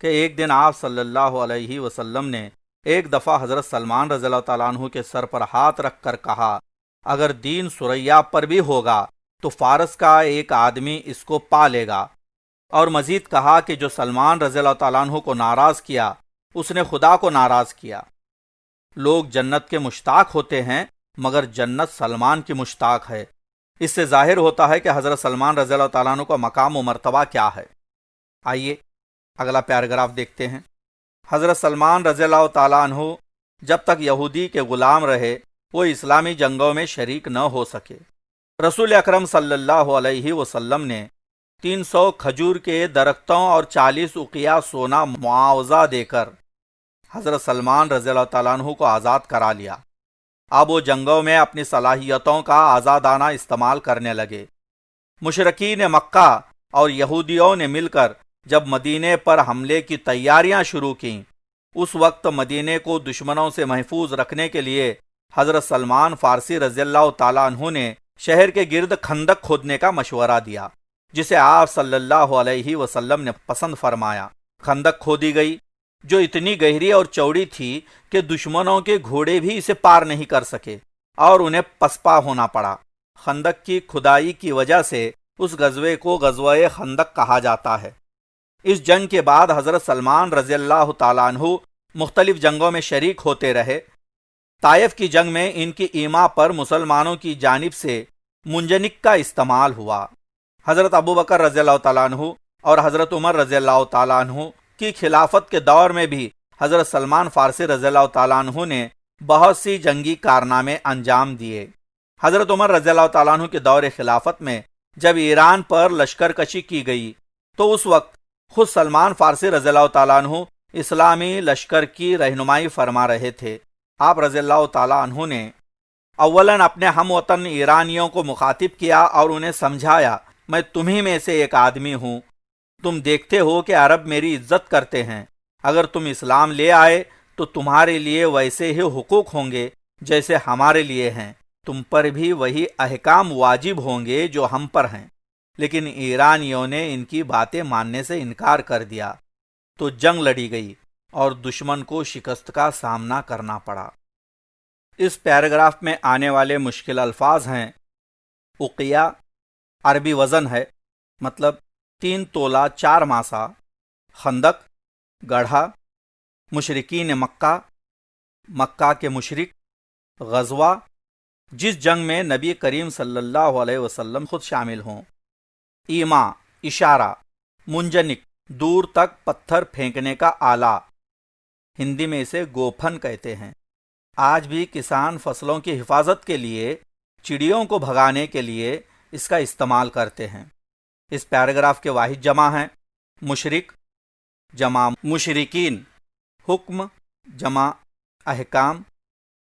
کہ ایک دن آپ صلی اللہ علیہ وسلم نے ایک دفعہ حضرت سلمان رضی اللہ تعالیٰ عنہ کے سر پر ہاتھ رکھ کر کہا، اگر دین سریا پر بھی ہوگا تو فارس کا ایک آدمی اس کو پا لے گا، اور مزید کہا کہ جو سلمان رضی اللہ تعالیٰ عنہ کو ناراض کیا اس نے خدا کو ناراض کیا۔ لوگ جنت کے مشتاق ہوتے ہیں مگر جنت سلمان کی مشتاق ہے۔ اس سے ظاہر ہوتا ہے کہ حضرت سلمان رضی اللہ تعالیٰ عنہ کا مقام و مرتبہ کیا ہے۔ آئیے اگلا پیراگراف دیکھتے ہیں۔ حضرت سلمان رضی اللہ تعالیٰ عنہ جب تک یہودی کے غلام رہے وہ اسلامی جنگوں میں شریک نہ ہو سکے۔ رسول اکرم صلی اللہ علیہ وسلم نے 300 کھجور کے درختوں اور 40 اقیہ سونا معاوضہ دے کر حضرت سلمان رضی اللہ تعالیٰ عنہ کو آزاد کرا لیا۔ اب وہ جنگوں میں اپنی صلاحیتوں کا آزادانہ استعمال کرنے لگے۔ مشرکین مکہ اور یہودیوں نے مل کر جب مدینے پر حملے کی تیاریاں شروع کیں، اس وقت مدینے کو دشمنوں سے محفوظ رکھنے کے لیے حضرت سلمان فارسی رضی اللہ تعالیٰ عنہ نے شہر کے گرد خندق کھودنے کا مشورہ دیا، جسے آپ صلی اللہ علیہ وسلم نے پسند فرمایا۔ خندق کھودی گئی جو اتنی گہری اور چوڑی تھی کہ دشمنوں کے گھوڑے بھی اسے پار نہیں کر سکے اور انہیں پسپا ہونا پڑا۔ خندق کی کھدائی کی وجہ سے اس غزوے کو غزوہ خندق کہا جاتا ہے۔ اس جنگ کے بعد حضرت سلمان رضی اللہ تعالیٰ عنہ مختلف جنگوں میں شریک ہوتے رہے۔ طائف کی جنگ میں ان کی ایما پر مسلمانوں کی جانب سے منجنک کا استعمال ہوا۔ حضرت ابوبکر رضی اللہ تعالیٰ عنہ اور حضرت عمر رضی اللہ تعالیٰ عنہ کی خلافت کے دور میں بھی حضرت سلمان فارسی رضی اللہ تعالیٰ عنہ نے بہت سی جنگی کارنامے انجام دیے۔ حضرت عمر رضی اللہ تعالیٰ عنہ کے دور خلافت میں جب ایران پر لشکر کشی کی گئی تو اس وقت خود سلمان فارسی رضی اللہ تعالیٰ عنہ اسلامی لشکر کی رہنمائی فرما رہے تھے۔ آپ رضی اللہ تعالیٰ عنہ نے اولاً اپنے ہم وطن ایرانیوں کو مخاطب کیا اور انہیں سمجھایا، میں تمہیں میں سے ایک آدمی ہوں، تم دیکھتے ہو کہ عرب میری عزت کرتے ہیں، اگر تم اسلام لے آئے تو تمہارے لیے ویسے ہی حقوق ہوں گے جیسے ہمارے لیے ہیں، تم پر بھی وہی احکام واجب ہوں گے جو ہم پر ہیں۔ لیکن ایرانیوں نے ان کی باتیں ماننے سے انکار کر دیا تو جنگ لڑی گئی اور دشمن کو شکست کا سامنا کرنا پڑا۔ اس پیراگراف میں آنے والے مشکل الفاظ ہیں اقیہ، عربی وزن ہے، مطلب 3 تولہ 4 ماسہ، خندق گڑھا، مشرکین مکہ، مکہ کے مشرک، غزوہ جس جنگ میں نبی کریم صلی اللہ علیہ وسلم خود شامل ہوں، ایما اشارہ، منجنک دور تک پتھر پھینکنے کا آلہ، ہندی میں اسے گوپھن کہتے ہیں۔ آج بھی کسان فصلوں کی حفاظت کے لیے چڑیوں کو بھگانے کے لیے اس کا استعمال کرتے ہیں۔ اس پیراگراف کے واحد جمع ہیں مشرک جمع مشرکین، حکم جمع احکام۔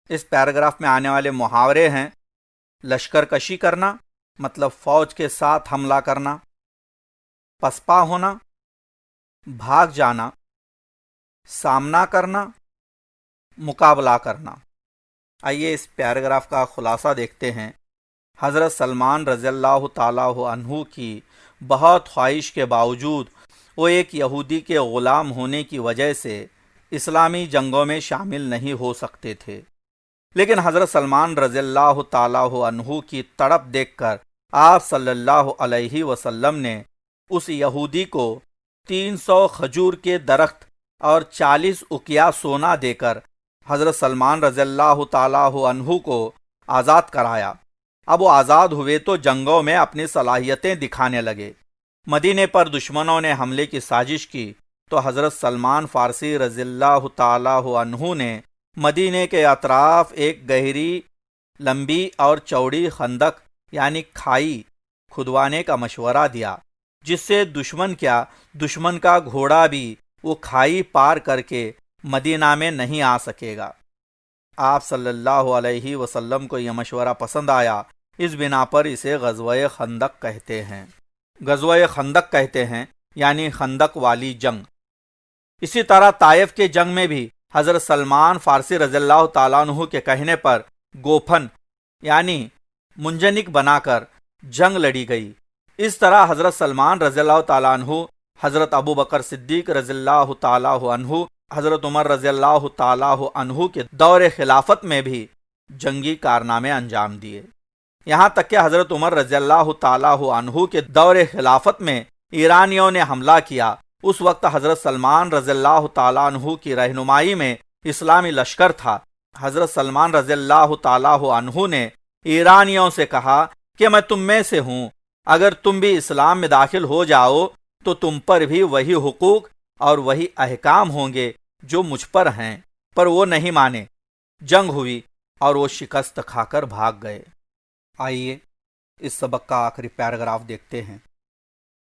اس پیراگراف میں آنے والے محاورے ہیں لشکر کشی کرنا، مطلب فوج کے ساتھ حملہ کرنا، پسپا ہونا، بھاگ جانا، سامنا کرنا، مقابلہ کرنا۔ آئیے اس پیراگراف کا خلاصہ دیکھتے ہیں۔ حضرت سلمان رضی اللہ تعالیٰ عنہ کی بہت خواہش کے باوجود وہ ایک یہودی کے غلام ہونے کی وجہ سے اسلامی جنگوں میں شامل نہیں ہو سکتے تھے، لیکن حضرت سلمان رضی اللہ تعالیٰ عنہ کی تڑپ دیکھ کر آپ صلی اللہ علیہ وسلم نے اس یہودی کو 300 کھجور کے درخت اور 40 اقیہ سونا دے کر حضرت سلمان رضی اللہ تعالیٰ عنہ کو آزاد کرایا۔ اب وہ آزاد ہوئے تو جنگوں میں اپنی صلاحیتیں دکھانے لگے۔ مدینے پر دشمنوں نے حملے کی سازش کی تو حضرت سلمان فارسی رضی اللہ تعالیٰ عنہ نے مدینے کے اطراف ایک گہری، لمبی اور چوڑی خندق یعنی کھائی کھدوانے کا مشورہ دیا، جس سے دشمن کا گھوڑا بھی وہ کھائی پار کر کے مدینہ میں نہیں آ سکے گا۔ آپ صلی اللہ علیہ وسلم کو یہ مشورہ پسند آیا، اس بنا پر اسے غزوہ خندق کہتے ہیں۔ غزوہ خندق کہتے ہیں یعنی خندق والی جنگ۔ اسی طرح طائف کے جنگ میں بھی حضرت سلمان فارسی رضی اللہ تعالیٰ عنہ کے کہنے پر گوپھن یعنی منجنک بنا کر جنگ لڑی گئی۔ اس طرح حضرت سلمان رضی اللہ تعالیٰ عنہ حضرت ابو بکر صدیق رضی اللہ تعالیٰ عنہ، حضرت عمر رضی اللہ تعالیٰ عنہ کے دور خلافت میں بھی جنگی کارنامے انجام دیے۔ یہاں تک کہ حضرت عمر رضی اللہ تعالیٰ عنہ کے دور خلافت میں ایرانیوں نے حملہ کیا، اس وقت حضرت سلمان رضی اللہ تعالیٰ عنہ کی رہنمائی میں اسلامی لشکر تھا۔ حضرت سلمان رضی اللہ تعالیٰ عنہ نے ایرانیوں سے کہا کہ میں تم میں سے ہوں، اگر تم بھی اسلام میں داخل ہو جاؤ تو تم پر بھی وہی حقوق اور وہی احکام ہوں گے جو مجھ پر ہیں، پر وہ نہیں مانے۔ جنگ ہوئی اور وہ شکست کھا کر بھاگ گئے۔ آئیے اس سبق کا آخری پیراگراف دیکھتے ہیں۔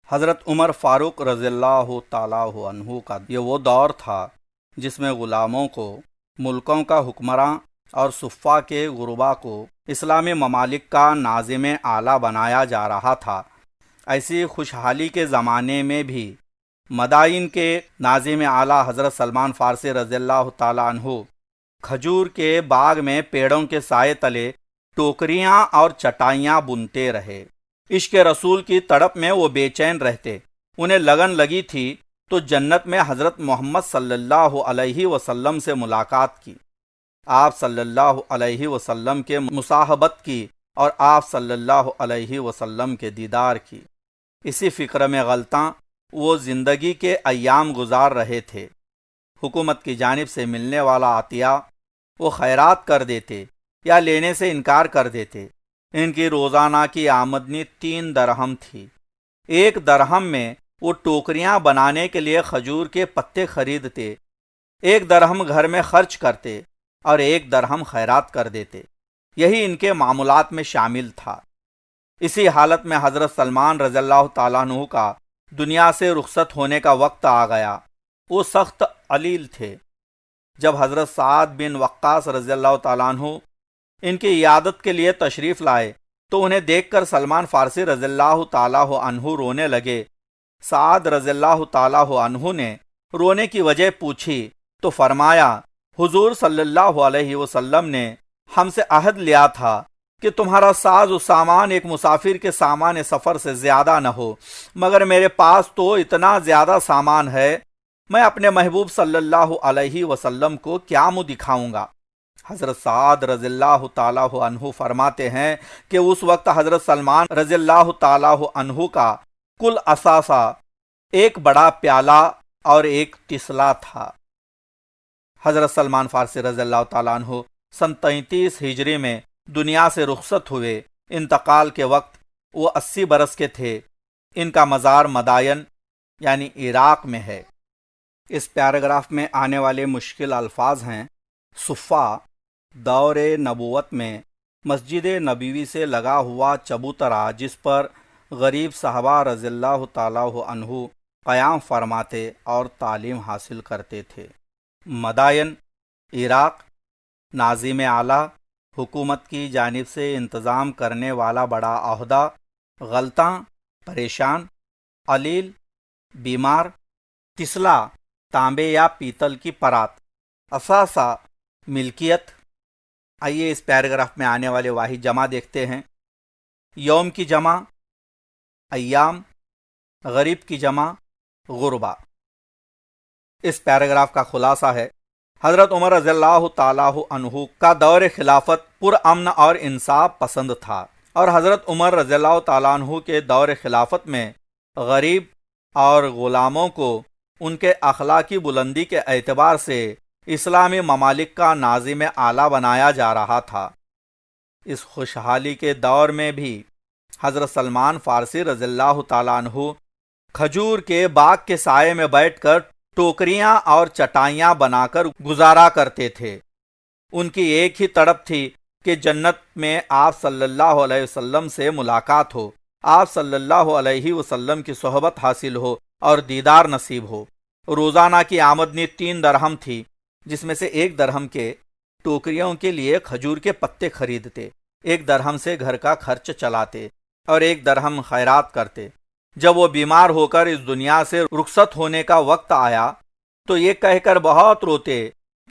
حضرت عمر فاروق رضی اللہ تعالیٰ عنہ کا یہ وہ دور تھا جس میں غلاموں کو ملکوں کا حکمراں اور صفا کے غربا کو اسلامی ممالک کا ناظم اعلیٰ بنایا جا رہا تھا۔ ایسی خوشحالی کے زمانے میں بھی مدائن کے ناظم اعلیٰ حضرت سلمان فارسی رضی اللہ تعالیٰ عنہ کھجور کے باغ میں پیڑوں کے سائے تلے ٹوکریاں اور چٹائیاں بنتے رہے۔ عشق رسول کی تڑپ میں وہ بے چین رہتے۔ انہیں لگن لگی تھی تو جنت میں حضرت محمد صلی اللہ علیہ وسلم سے ملاقات کی، آپ صلی اللہ علیہ وسلم کے مصاحبت کی اور آپ صلی اللہ علیہ وسلم کے دیدار کی۔ اسی فکر میں غلطاں وہ زندگی کے ایام گزار رہے تھے۔ حکومت کی جانب سے ملنے والا عطیہ وہ خیرات کر دیتے یا لینے سے انکار کر دیتے۔ ان کی روزانہ کی آمدنی 3 درہم تھی۔ 1 درہم میں وہ ٹوکریاں بنانے کے لیے کھجور کے پتے خریدتے، 1 درہم گھر میں خرچ کرتے اور 1 درہم خیرات کر دیتے۔ یہی ان کے معمولات میں شامل تھا۔ اسی حالت میں حضرت سلمان رضی اللہ تعالیٰ عنہ کا دنیا سے رخصت ہونے کا وقت آ گیا۔ وہ سخت علیل تھے۔ جب حضرت سعد بن وقاص رضی اللہ تعالیٰ عنہ ان کی عیادت کے لیے تشریف لائے تو انہیں دیکھ کر سلمان فارسی رضی اللہ تعالیٰ عنہ رونے لگے۔ سعد رضی اللہ تعالیٰ عنہ نے رونے کی وجہ پوچھی تو فرمایا، حضور صلی اللہ علیہ وسلم نے ہم سے عہد لیا تھا کہ تمہارا ساز و سامان ایک مسافر کے سامان سفر سے زیادہ نہ ہو، مگر میرے پاس تو اتنا زیادہ سامان ہے، میں اپنے محبوب صلی اللہ علیہ وسلم کو کیا منہ دکھاؤں گا۔ حضرت سعد رضی اللہ تعالیٰ عنہ فرماتے ہیں کہ اس وقت حضرت سلمان رضی اللہ تعالیٰ عنہ کا کل اثاثہ 1 بڑا پیالہ اور 1 تسلا تھا۔ حضرت سلمان فارسی رضی اللہ تعالیٰ عنہ سن 33 ہجری میں دنیا سے رخصت ہوئے۔ انتقال کے وقت وہ 80 برس کے تھے۔ ان کا مزار مدائن یعنی عراق میں ہے۔ اس پیراگراف میں آنے والے مشکل الفاظ ہیں: صفا، دور نبوت میں مسجد نبوی سے لگا ہوا چبوترا جس پر غریب صحابہ رضی اللہ تعالیٰ عنہ قیام فرماتے اور تعلیم حاصل کرتے تھے۔ مدائن، عراق، ناظم اعلیٰ، حکومت کی جانب سے انتظام کرنے والا بڑا عہدہ، غلطاں، پریشان، علیل، بیمار، تسلا، تانبے یا پیتل کی پرات، اثاثہ، ملکیت۔ آئیے اس پیراگراف میں آنے والے واحد جمع دیکھتے ہیں۔ یوم کی جمع ایام، غریب کی جمع غربا۔ اس پیراگراف کا خلاصہ ہے: حضرت عمر رضی اللہ تعالیٰ عنہ کا دور خلافت پرامن اور انصاف پسند تھا، اور حضرت عمر رضی اللہ تعالیٰ عنہ کے دور خلافت میں غریب اور غلاموں کو ان کے اخلاقی بلندی کے اعتبار سے اسلامی ممالک کا ناظم اعلیٰ بنایا جا رہا تھا۔ اس خوشحالی کے دور میں بھی حضرت سلمان فارسی رضی اللہ تعالیٰ عنہ کھجور کے باغ کے سائے میں بیٹھ کر ٹوکریاں اور چٹائیاں بنا کر گزارا کرتے تھے۔ ان کی ایک ہی تڑپ تھی کہ جنت میں آپ صلی اللہ علیہ وسلم سے ملاقات ہو، آپ صلی اللہ علیہ وسلم کی صحبت حاصل ہو اور دیدار نصیب ہو۔ روزانہ کی آمدنی 3 درہم تھی، جس میں سے 1 درہم کے ٹوکریوں کے لیے کھجور کے پتے خریدتے، 1 درہم سے گھر کا خرچ چلاتے اور 1 درہم خیرات کرتے۔ جب وہ بیمار ہو کر اس دنیا سے رخصت ہونے کا وقت آیا تو یہ کہہ کر بہت روتے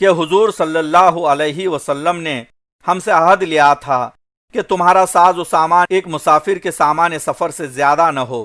کہ حضور صلی اللہ علیہ وسلم نے ہم سے عہد لیا تھا کہ تمہارا ساز و سامان ایک مسافر کے سامان سفر سے زیادہ نہ ہو،